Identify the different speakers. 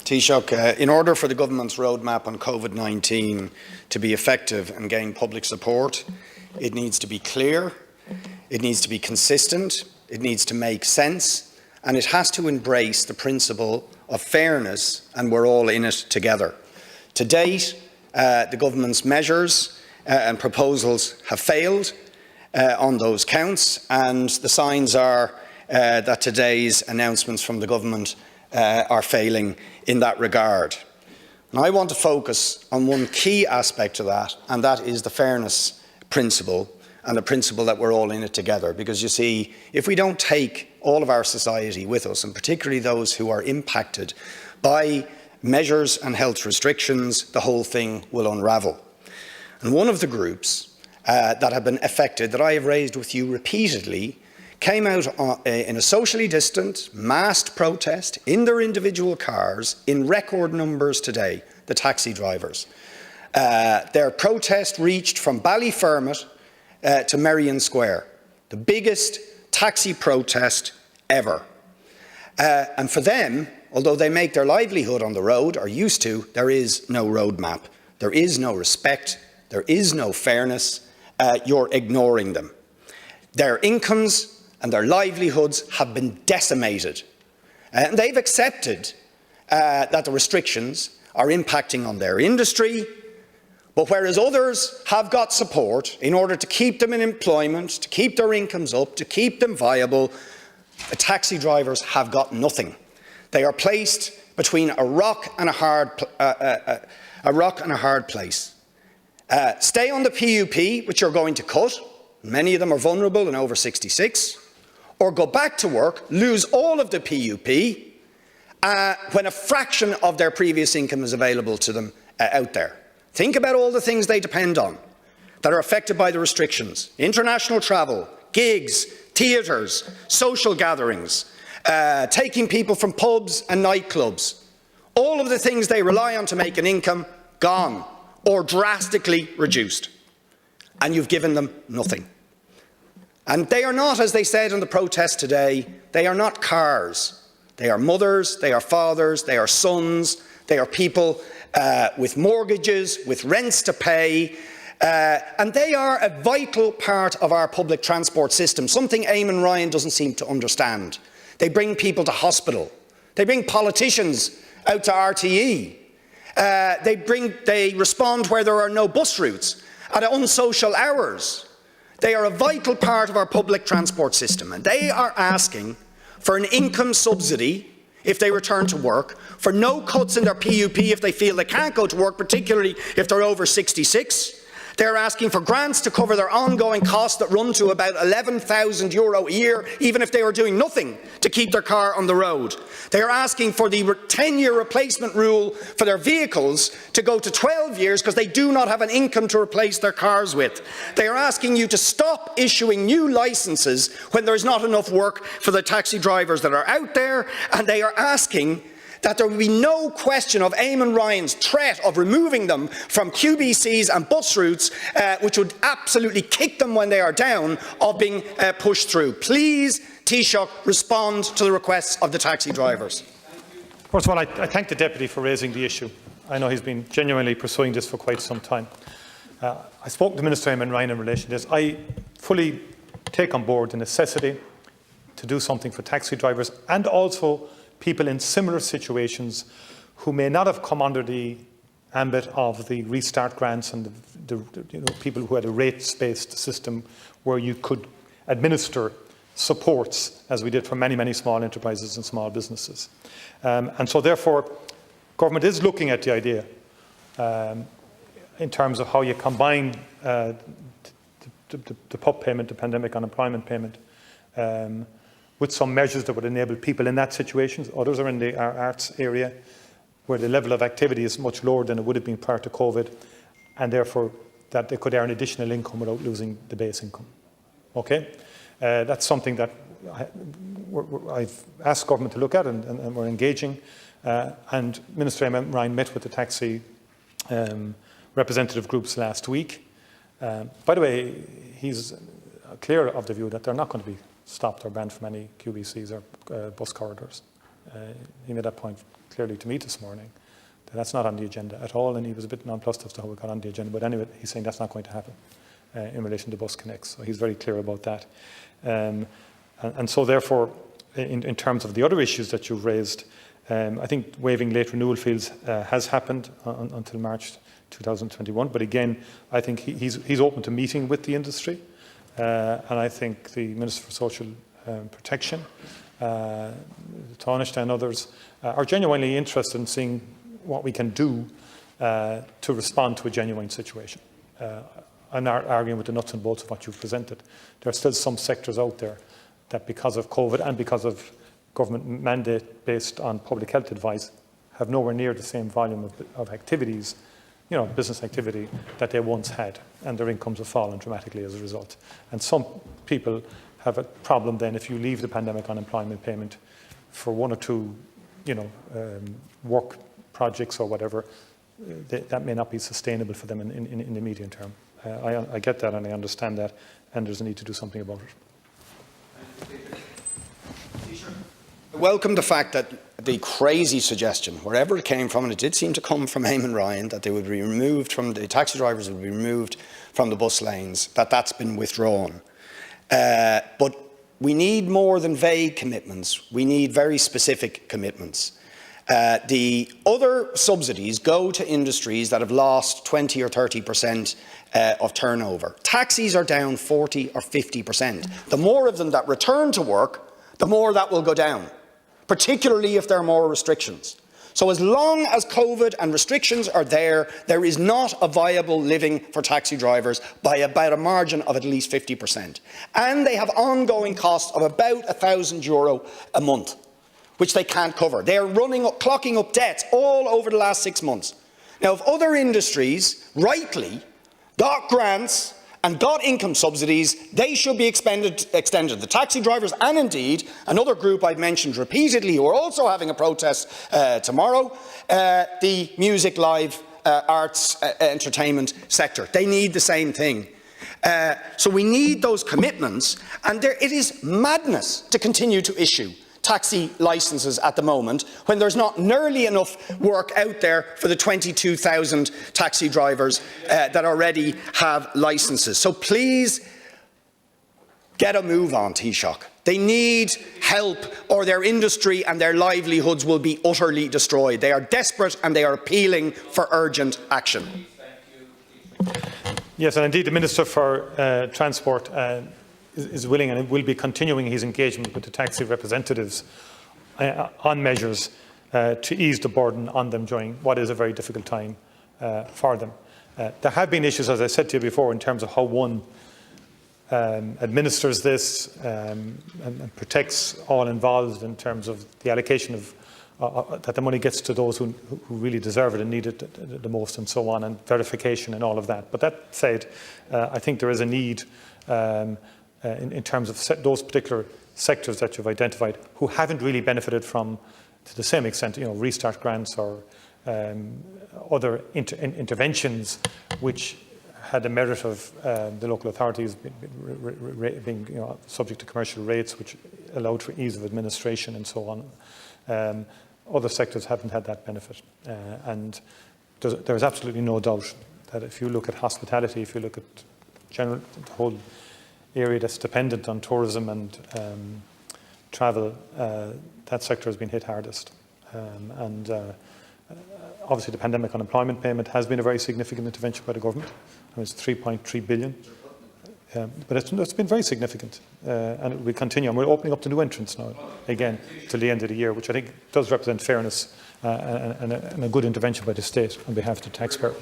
Speaker 1: Taoiseach, in order for the government's roadmap on COVID-19 to be effective and gain public support, it needs to be clear, it needs to be consistent, it needs to make sense, and it has to embrace the principle of fairness, and we're all in it together. To date, the government's measures and proposals have failed on those counts, and the signs are that today's announcements from the government are failing in that regard. And I want to focus on one key aspect of that, and that is the fairness principle and the principle that we're all in it together. Because you see, if we don't take all of our society with us, and particularly those who are impacted by measures and health restrictions, the whole thing will unravel. And one of the groups that have been affected, that I have raised with you repeatedly, came out in a socially distant, massed protest in their individual cars in record numbers today, the taxi drivers. Their protest reached from Ballyfermot to Merrion Square, the biggest taxi protest ever. And for them, although they make their livelihood on the road, or used to, there is no roadmap. There is no respect. There is no fairness. You're ignoring them. Their incomes and their livelihoods have been decimated. And they've accepted that the restrictions are impacting on their industry, but whereas others have got support in order to keep them in employment, to keep their incomes up, to keep them viable, the taxi drivers have got nothing. They are placed between a rock and a hard place. Stay on the PUP, which you're going to cut. Many of them are vulnerable and over 66. Or go back to work, lose all of the PUP, when a fraction of their previous income is available to them out there. Think about all the things they depend on that are affected by the restrictions: international travel, gigs, theatres, social gatherings, taking people from pubs and nightclubs. All of the things they rely on to make an income, gone or drastically reduced. And you've given them nothing. And they are not, as they said in the protest today, they are not cars. They are mothers, they are fathers, they are sons, they are people with mortgages, with rents to pay, and they are a vital part of our public transport system, something Eamon Ryan doesn't seem to understand. They bring people to hospital. They bring politicians out to RTE. They respond where there are no bus routes, at unsocial hours. They are a vital part of our public transport system, and they are asking for an income subsidy if they return to work, for no cuts in their PUP if they feel they can't go to work, particularly if they're over 66. They're asking for grants to cover their ongoing costs that run to about €11,000 a year, even if they were doing nothing to keep their car on the road. They are asking for the 10-year replacement rule for their vehicles to go to 12 years because they do not have an income to replace their cars with. They are asking you to stop issuing new licences when there's not enough work for the taxi drivers that are out there, and they are asking that there will be no question of Eamon Ryan's threat of removing them from QBCs and bus routes, which would absolutely kick them when they are down, of being pushed through. Please, Taoiseach, respond to the requests of the taxi drivers.
Speaker 2: First of all, I thank the Deputy for raising the issue. I know he's been genuinely pursuing this for quite some time. I spoke to Minister Eamon Ryan in relation to this. I fully take on board the necessity to do something for taxi drivers and also people in similar situations who may not have come under the ambit of the restart grants and the people who had a rates-based system where you could administer supports, as we did for many, many small enterprises and small businesses. And so therefore, government is looking at the idea in terms of how you combine the PUP payment, the pandemic unemployment payment, with some measures that would enable people in that situation. Others are in the arts area, where the level of activity is much lower than it would have been prior to COVID, and therefore that they could earn additional income without losing the base income. Okay? That's something that I've asked government to look at, and we're engaging. And Minister Eamon Ryan met with the taxi representative groups last week. By the way, he's clear of the view that they're not going to be stopped or banned from any QBCs or bus corridors. He made that point clearly to me this morning that that's not on the agenda at all, and he was a bit nonplussed as to how it got on the agenda. But anyway, he's saying that's not going to happen in relation to Bus Connect. So he's very clear about that. And so therefore, in terms of the other issues that you've raised, I think waiving late renewal fees has happened until March 2021. But again, I think he's open to meeting with the industry. And I think the Minister for Social Protection, Taoiseach and others are genuinely interested in seeing what we can do to respond to a genuine situation. I'm not arguing with the nuts and bolts of what you've presented. There are still some sectors out there that, because of COVID and because of government mandate based on public health advice, have nowhere near the same volume of activities, business activity, that they once had, and their incomes have fallen dramatically as a result. And some people have a problem then if you leave the pandemic unemployment payment for one or two, work projects or whatever, that may not be sustainable for them in the medium term. I get that and I understand that, and there's a need to do something about it.
Speaker 1: I welcome the fact that the crazy suggestion, wherever it came from, and it did seem to come from Eamon Ryan, that they would be removed from the taxi drivers would be removed from the bus lanes, that's been withdrawn. But we need more than vague commitments. We need very specific commitments. The other subsidies go to industries that have lost 20 or 30% of turnover. Taxis are down 40 or 50%. The more of them that return to work, the more that will go down, particularly if there are more restrictions. So as long as COVID and restrictions are there, there is not a viable living for taxi drivers by about a margin of at least 50%. And they have ongoing costs of about €1,000 a month, which they can't cover. They are clocking up debts all over the last 6 months. Now, if other industries, rightly, got grants and got income subsidies, they should be extended. The taxi drivers, and indeed another group I've mentioned repeatedly who are also having a protest tomorrow, the music, live arts, entertainment sector. They need the same thing. So we need those commitments, and it is madness to continue to issue taxi licences at the moment when there's not nearly enough work out there for the 22,000 taxi drivers that already have licences. So please get a move on, Taoiseach. They need help, or their industry and their livelihoods will be utterly destroyed. They are desperate and they are appealing for urgent action.
Speaker 2: Yes, and indeed the Minister for Transport is willing and will be continuing his engagement with the taxi representatives on measures to ease the burden on them during what is a very difficult time for them. There have been issues, as I said to you before, in terms of how one administers this and protects all involved in terms of the allocation of that the money gets to those who really deserve it and need it the most, and so on, and verification and all of that. But that said, I think there is a need in terms of those particular sectors that you've identified who haven't really benefited from, to the same extent, restart grants or other interventions which had the merit of the local authorities being subject to commercial rates, which allowed for ease of administration and so on. Other sectors haven't had that benefit, and there's absolutely no doubt that if you look at hospitality, if you look at the whole area that's dependent on tourism and travel, that sector has been hit hardest. Obviously the pandemic unemployment payment has been a very significant intervention by the government. It's 3.3 billion. But it's been very significant, and it will continue. And we're opening up to new entrants now, again, till the end of the year, which I think does represent fairness and a good intervention by the state on behalf of the taxpayer.